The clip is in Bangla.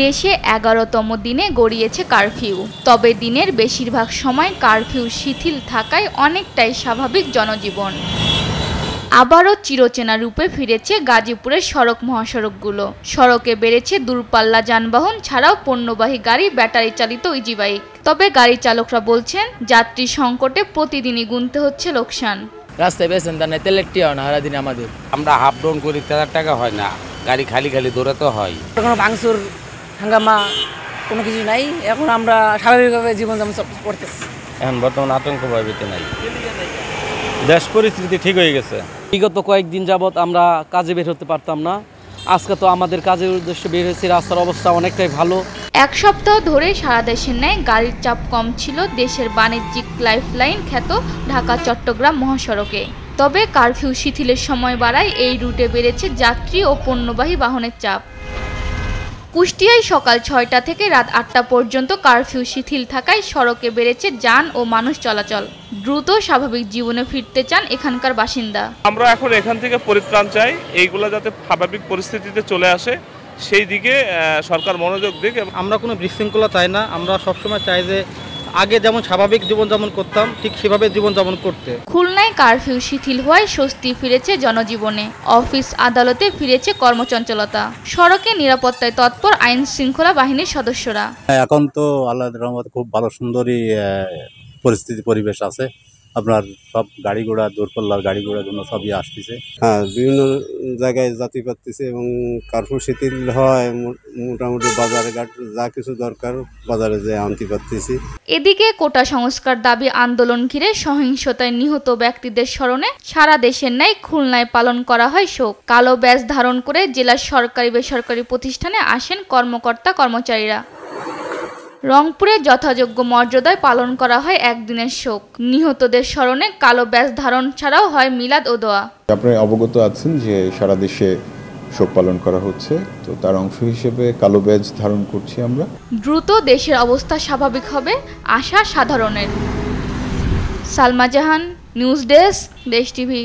দেশে ১১তম দিনে গড়িয়েছে কারফিউ। তবে দিনের বেশিরভাগ সময় কারফিউ শিথিল থাকায় অনেকটাই স্বাভাবিক জনজীবন। আবারও চিরচেনা রূপে ফিরেছে গাজীপুরের সড়ক মহাসড়কগুলো। সড়কে বেড়েছে দূরপাল্লা যানবাহন ছাড়াও পণ্যবাহী গাড়ি, ব্যাটারি চালিত ইজি বাইক। তবে গাড়ি চালকরা বলছেন, যাত্রী সংকটে প্রতিদিনই গুনতে হচ্ছে লোকসান। রাস্তায় বেছেন তার নাই তেলের টিয়া না সারাদিন আমাদের। আমরা হাফ ডাউন করি ১৩ টাকা হয় না, গাড়ি খালি খালি দৌড়াতে হয়। কোনো ভাঙচুর হাঙ্গামা কোনো কিছু নাই। এখন আমরা স্বাভাবিকভাবে জীবনযাপন করতেছি। এখন বর্তমানে আতঙ্ক ভয়ভীতি নাই, দেশ পরিস্থিতি ঠিক হয়ে গেছে। বিগত কয়েকদিন যাবৎ আমরা কাজে বের হতে পারতাম না, আজকে তো আমাদের কাজের উদ্দেশ্যে বের হয়েছি। রাস্তার অবস্থা অনেকটাই ভালো। এক সপ্তাহ ধরে সারা দেশের ন্যায় গাড়ির চাপ কম ছিল দেশের বাণিজ্যিক লাইফলাইন খ্যাত ঢাকা-চট্টগ্রাম মহাসড়কে। তবে কারফিউ শিথিলের সময় বাড়ায় এই রুটে বেড়েছে যাত্রী ও পণ্যবাহী বাহনের চাপ। কুষ্টিয়ায় সকাল ৬টা থেকে রাত ৮টা পর্যন্ত কারফিউ শিথিল থাকায় সড়কে বেড়েছে যান ও মানুষ চলাচল। দ্রুত স্বাভাবিক জীবনে ফিরতে চান এখানকার বাসিন্দা। আমরা এখন এখান থেকে পরিত্রাণ চাই, এইগুলো যাতে স্বাভাবিক পরিস্থিতিতে চলে আসে সেই দিকে সরকার মনোযোগ দিক। আমরা কোনো বিশৃঙ্খলা চাই না, আমরা সবসময় চাই যে আগে যেমন স্বাভাবিক জীবনযাপন করতাম ঠিক সেভাবে জীবনযাপন করতে। খুলনায় কারফিউ শিথিল হওয়ায় স্বস্তি ফিরেছে জনজীবনে। অফিস আদালতে ফিরেছে কর্মচঞ্চলতা। সড়কে নিরাপত্তায় তৎপর আইন শৃঙ্খলা বাহিনীর সদস্যরা। এখন তো আল্লাহর রহমতে খুব ভালো সুন্দরী পরিস্থিতি পরিবেশ আছে। আপনার সব গাড়ি ঘোড়া, দূরপাল্লার গাড়ি ঘোড়াগুলো সবই আসতেছে। হ্যাঁ, বিভিন্ন জায়গায় যাত্রী পাচ্ছে এবং কারফিউ শিথিল হয় মোটামুটি বাজারে যা কিছু দরকার বাজারে যেয়ে আনতে পারতেছি। এদিকে কোটা সংস্কার দাবি আন্দোলন ঘিরে সহিংসতায় নিহত ব্যক্তিদের স্মরণে সারা দেশের ন্যায় খুলনায় পালন করা হয় শোক। কালো ব্যাজ ধারণ করে জেলার সরকারি বেসরকারি প্রতিষ্ঠানে আসেন কর্মকর্তা কর্মচারীরা। রংপুরে যথাযোগ্য মর্যাদায় পালন করা হয় একদিনের শোক। নিহতদের স্মরণে কালো ব্যাজ ধারণ ছাড়াও হয় মিলাদ ও দোয়া। আপনারা অবগত আছেন যে সারা দেশে শোক পালন করা হচ্ছে, তো তার অংশ হিসেবে কালো ব্যাজ ধারণ করছি আমরা। দ্রুত দেশের অবস্থা স্বাভাবিক হবে আশা সাধারণের। সালমা জাহান, নিউজ ডেস্ক, দেশ টিভি।